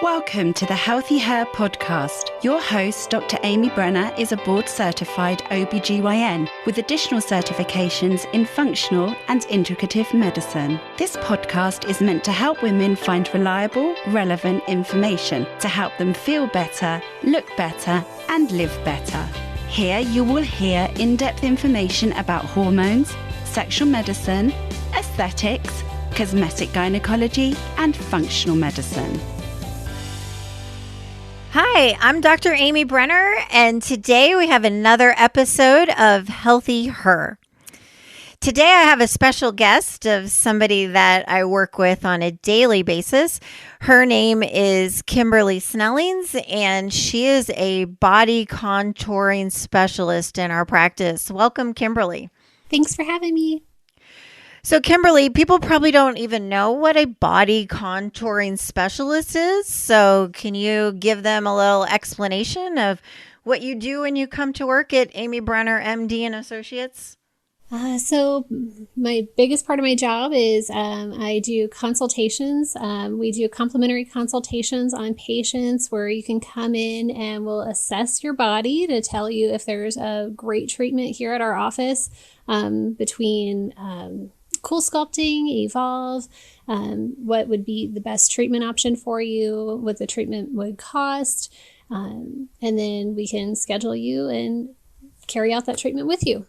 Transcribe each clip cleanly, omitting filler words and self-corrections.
Welcome to the HealthiHer podcast. Your host, Dr. Amy Brenner, is a board-certified OBGYN with additional certifications in functional and integrative medicine. This podcast is meant to help women find reliable, relevant information to help them feel better, look better, and live better. Here you will hear in-depth information about hormones, sexual medicine, aesthetics, cosmetic gynecology, and functional medicine. Hi, I'm Dr. Amy Brenner, and today we have another episode of HealthiHer. Today I have a special guest of somebody that I work with on a daily basis. Her name is Kimberly Snellings, and she is a body contouring specialist in our practice. Welcome, Kimberly. Thanks for having me. So, Kimberly, people probably don't even know what a body contouring specialist is. So, can you give them a little explanation of what you do when you come to work at Amy Brenner, MD and Associates? So my biggest part of my job is I do consultations. We do complimentary consultations on patients where you can come in and we'll assess your body to tell you if there's a great treatment here at our office between Coolsculpting, Evolve, what would be the best treatment option for you, what the treatment would cost, and then we can schedule you and carry out that treatment with you.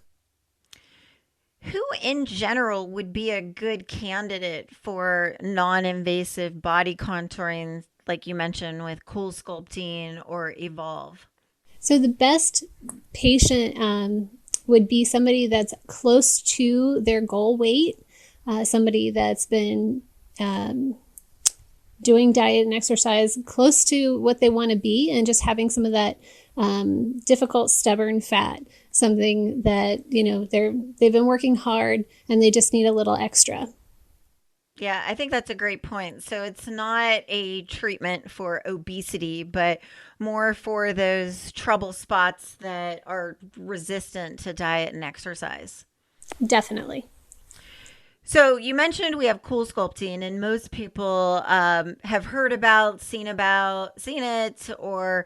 Who in general would be a good candidate for non-invasive body contouring, like you mentioned with Coolsculpting or Evolve? So the best patient would be somebody that's close to their goal weight, somebody that's been doing diet and exercise close to what they want to be and just having some of that difficult, stubborn fat, something that, they've been working hard and they just need a little extra. Yeah, I think that's a great point. So it's not a treatment for obesity, but more for those trouble spots that are resistant to diet and exercise. Definitely. So you mentioned we have Coolsculpting, and most people have heard about, seen it, or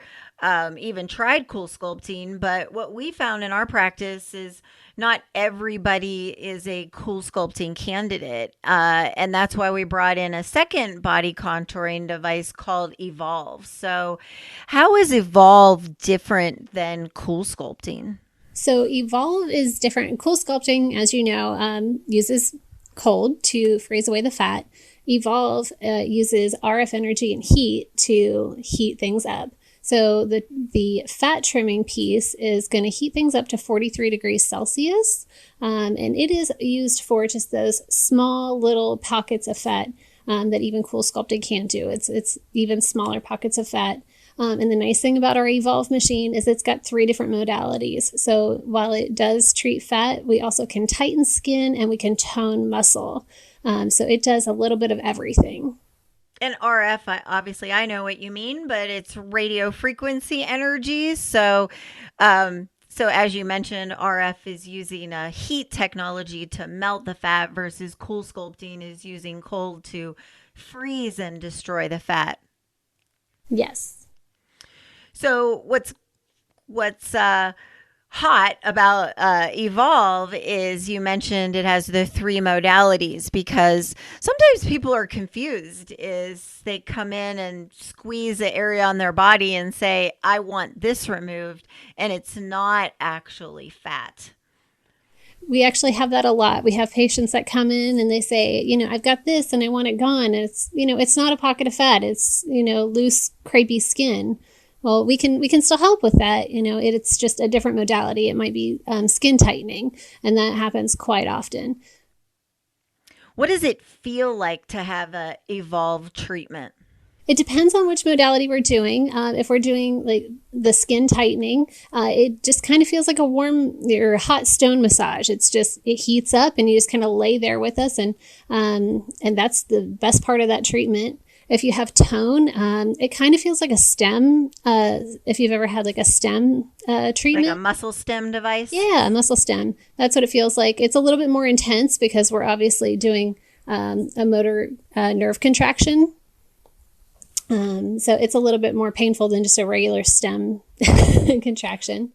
even tried Coolsculpting. But what we found in our practice is not everybody is a Coolsculpting candidate. And that's why we brought in a second body contouring device called Evolve. So how is Evolve different than Coolsculpting? So Evolve is different. Coolsculpting, as you know, uses cold to freeze away the fat. Evolve uses RF energy and heat to heat things up. So the fat trimming piece is going to heat things up to 43 degrees Celsius. And it is used for just those small little pockets of fat that even Coolsculpting can't do. It's even smaller pockets of fat. And the nice thing about our Evolve machine is it's got 3 different modalities. So while it does treat fat, we also can tighten skin and we can tone muscle. So it does a little bit of everything. And RF, obviously I know what you mean, but it's radio frequency energy. So as you mentioned, RF is using a heat technology to melt the fat versus Coolsculpting is using cold to freeze and destroy the fat. Yes. So what's hot about Evolve is you mentioned it has the 3 modalities, because sometimes people are confused is they come in and squeeze the area on their body and say, I want this removed, and it's not actually fat. We actually have that a lot. We have patients that come in and they say, I've got this and I want it gone. And it's not a pocket of fat. It's, loose, crepey skin. Well, we can still help with that. It's just a different modality. It might be skin tightening, and that happens quite often. What does it feel like to have a Evolve treatment? It depends on which modality we're doing. If we're doing like the skin tightening, it just kind of feels like a warm or hot stone massage. It heats up and you just kind of lay there with us. And that's the best part of that treatment. If you have tone, it kind of feels like a stem. If you've ever had like a stem treatment. Like a muscle stem device? Yeah, a muscle stem. That's what it feels like. It's a little bit more intense because we're obviously doing a motor nerve contraction. So it's a little bit more painful than just a regular stem contraction.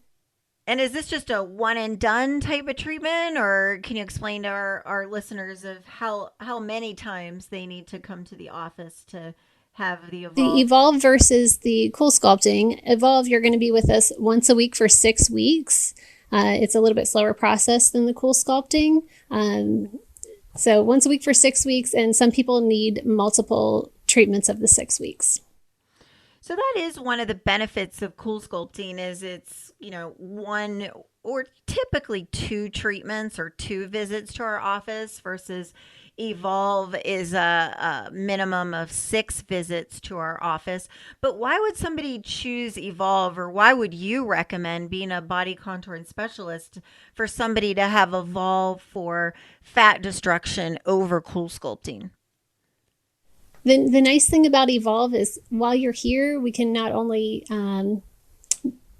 And is this just a one and done type of treatment, or can you explain to our listeners of how many times they need to come to the office to have the Evolve? The Evolve versus the Coolsculpting. Evolve, you're going to be with us once a week for 6 weeks. It's a little bit slower process than the Coolsculpting. So once a week for 6 weeks, and some people need multiple treatments of the 6 weeks. So that is one of the benefits of Coolsculpting, is it's, one or typically 2 treatments or 2 visits to our office, versus Evolve is a minimum of 6 visits to our office. But why would somebody choose Evolve, or why would you recommend, being a body contouring specialist, for somebody to have Evolve for fat destruction over Coolsculpting? The nice thing about Evolve is while you're here, we can not only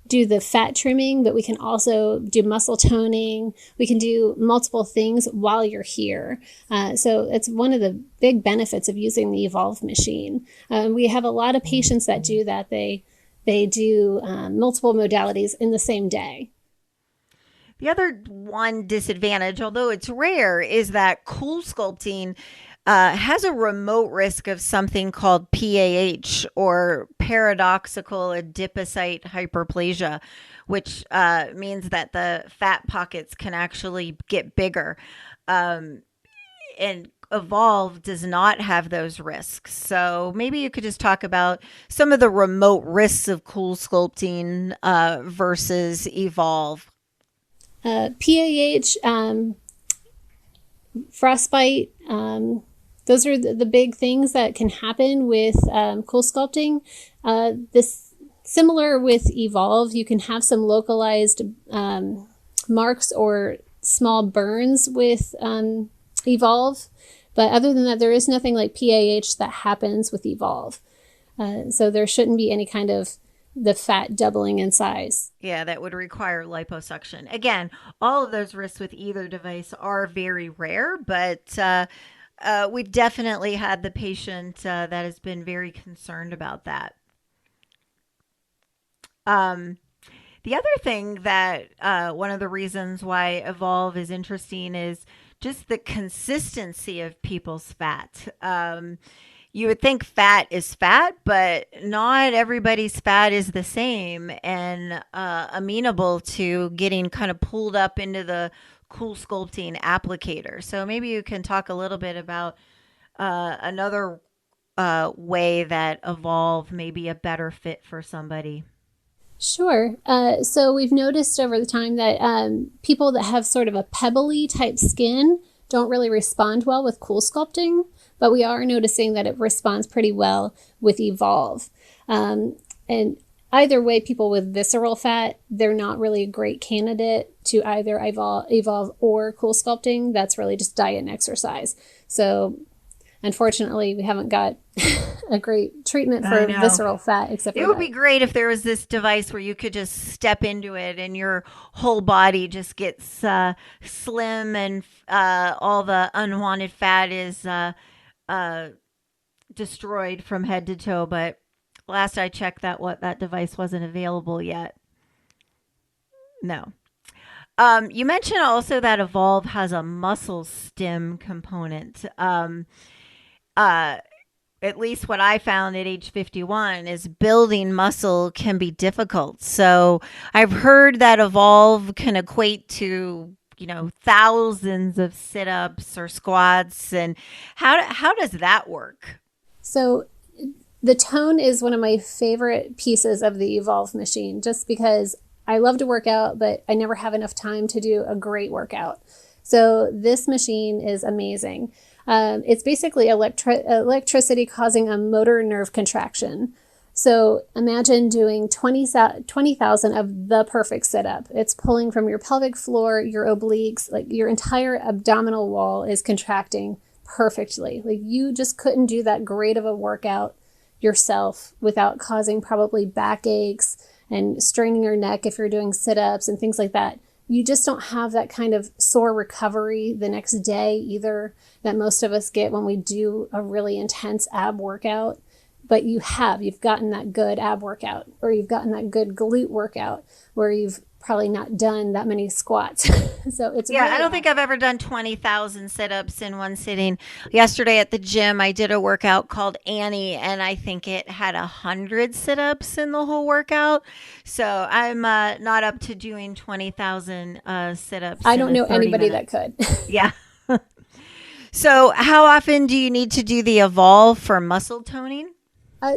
do the fat trimming, but we can also do muscle toning. We can do multiple things while you're here. So it's one of the big benefits of using the Evolve machine. We have a lot of patients that do that. They do multiple modalities in the same day. The other one disadvantage, although it's rare, is that Coolsculpting has a remote risk of something called PAH, or paradoxical adipocyte hyperplasia, which means that the fat pockets can actually get bigger. And Evolve does not have those risks. So maybe you could just talk about some of the remote risks of Coolsculpting versus Evolve. PAH, frostbite, those are the big things that can happen with Coolsculpting. This similar with Evolve, you can have some localized marks or small burns with Evolve, but other than that, there is nothing like PAH that happens with Evolve. So there shouldn't be any kind of the fat doubling in size. Yeah, that would require liposuction. Again, all of those risks with either device are very rare, but we've definitely had the patient that has been very concerned about that. The other thing that one of the reasons why Evolve is interesting is just the consistency of people's fat. You would think fat is fat, but not everybody's fat is the same and amenable to getting kind of pulled up into the Coolsculpting applicator. So maybe you can talk a little bit about another way that Evolve may be a better fit for somebody. Sure. So we've noticed over the time that people that have sort of a pebbly type skin don't really respond well with Coolsculpting, but we are noticing that it responds pretty well with Evolve. And either way, people with visceral fat, they're not really a great candidate to either Evolve or Coolsculpting. That's really just diet and exercise. So unfortunately, we haven't got a great treatment for visceral fat except for it would be great if there was this device where you could just step into it and your whole body just gets slim and all the unwanted fat is destroyed from head to toe. But last I checked, that device wasn't available yet. No. You mentioned also that Evolve has a muscle stim component. At least what I found at age 51 is building muscle can be difficult. So I've heard that Evolve can equate to, thousands of sit-ups or squats. And how does that work? So the tone is one of my favorite pieces of the Evolve machine, just because I love to work out, but I never have enough time to do a great workout. So this machine is amazing. It's basically electricity causing a motor nerve contraction. So imagine doing 20,000 of the perfect sit-up. It's pulling from your pelvic floor, your obliques, like your entire abdominal wall is contracting perfectly. Like you just couldn't do that great of a workout yourself without causing probably backaches and straining your neck if you're doing sit-ups and things like that. You just don't have that kind of sore recovery the next day either that most of us get when we do a really intense ab workout. but you've gotten that good ab workout, or you've gotten that good glute workout where you've probably not done that many squats. So it's Yeah, really I don't think I've ever done 20,000 sit-ups in one sitting. Yesterday at the gym, I did a workout called Annie, and I think it had 100 sit-ups in the whole workout. So I'm not up to doing 20,000 sit-ups. I don't know 30 anybody minutes. that could. Yeah. So how often do you need to do the Evolve for muscle toning?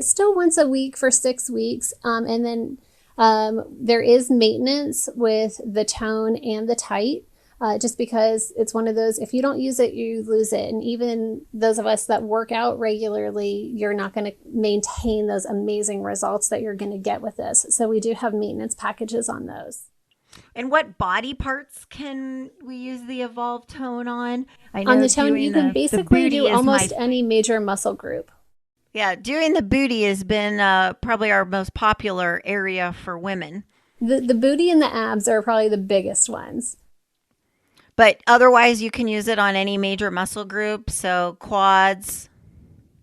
Still once a week for 6 weeks. And then there is maintenance with the tone and the tight, just because it's one of those, if you don't use it, you lose it. And even those of us that work out regularly, you're not going to maintain those amazing results that you're going to get with this. So we do have maintenance packages on those. And what body parts can we use the Evolve tone on? I know On the tone, doing you can basically do almost any major muscle group. Yeah, doing the booty has been probably our most popular area for women. The booty and the abs are probably the biggest ones. But otherwise, you can use it on any major muscle group. So quads,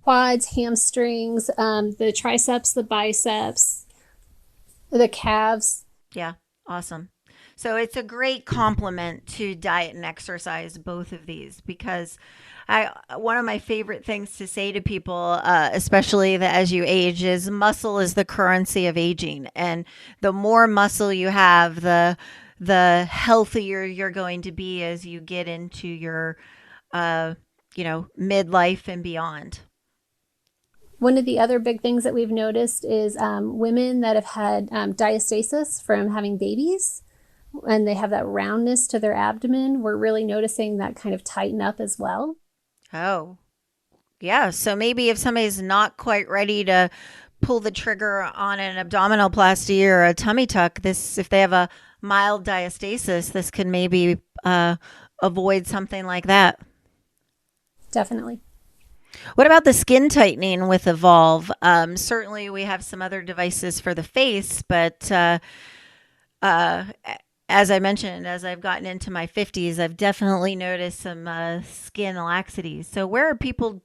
hamstrings, the triceps, the biceps, the calves. Yeah, awesome. So it's a great complement to diet and exercise, both of these, because one of my favorite things to say to people, especially as you age, is muscle is the currency of aging. And the more muscle you have, the healthier you're going to be as you get into your, midlife and beyond. One of the other big things that we've noticed is women that have had diastasis from having babies, and they have that roundness to their abdomen. We're really noticing that kind of tighten up as well. Oh, yeah. So maybe if somebody's not quite ready to pull the trigger on an abdominoplasty or a tummy tuck, if they have a mild diastasis, this can maybe avoid something like that. Definitely. What about the skin tightening with Evolve? Certainly we have some other devices for the face, but as I mentioned, as I've gotten into my 50s, I've definitely noticed some skin laxities. So where are people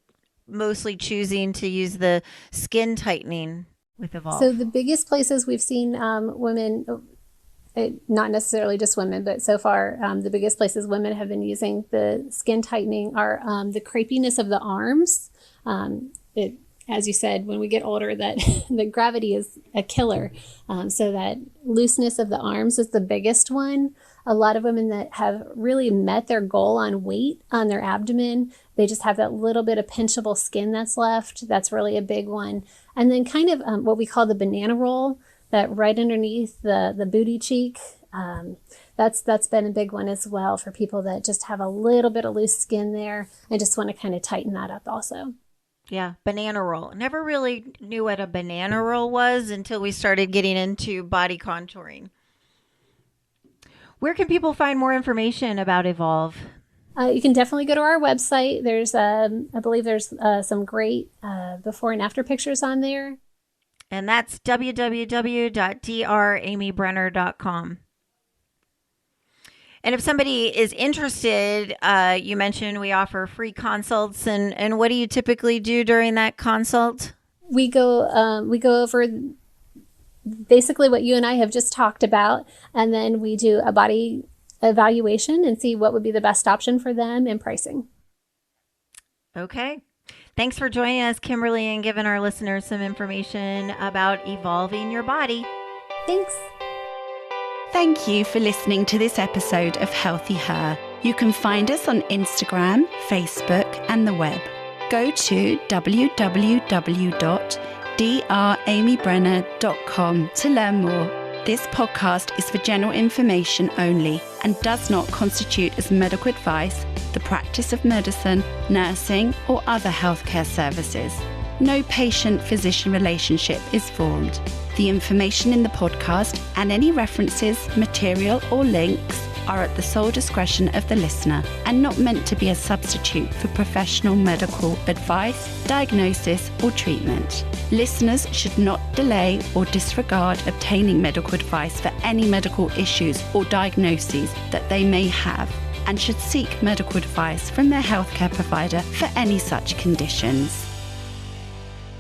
mostly choosing to use the skin tightening with Evolve? So the biggest places we've seen women, not necessarily just women, but so far the biggest places women have been using the skin tightening are the crepiness of the arms. As you said, when we get older, that the gravity is a killer. So that looseness of the arms is the biggest one. A lot of women that have really met their goal on weight on their abdomen, they just have that little bit of pinchable skin that's left. That's really a big one. And then kind of what we call the banana roll, that right underneath the booty cheek. That's been a big one as well for people that just have a little bit of loose skin there and just want to kind of tighten that up also. Yeah, banana roll. Never really knew what a banana roll was until we started getting into body contouring. Where can people find more information about Evolve? You can definitely go to our website. There's, I believe there's some great before and after pictures on there. And that's www.dramybrenner.com. And if somebody is interested, you mentioned we offer free consults. And what do you typically do during that consult? We go over basically what you and I have just talked about, and then we do a body evaluation and see what would be the best option for them and pricing. Okay. Thanks for joining us, Kimberly, and giving our listeners some information about evolving your body. Thanks. Thank you for listening to this episode of HealthiHer. You can find us on Instagram, Facebook, and the web. Go to www.dramybrenner.com to learn more. This podcast is for general information only and does not constitute as medical advice, the practice of medicine, nursing, or other healthcare services. No patient-physician relationship is formed. The information in the podcast and any references, material, or links are at the sole discretion of the listener and not meant to be a substitute for professional medical advice, diagnosis, or treatment. Listeners should not delay or disregard obtaining medical advice for any medical issues or diagnoses that they may have, and should seek medical advice from their healthcare provider for any such conditions.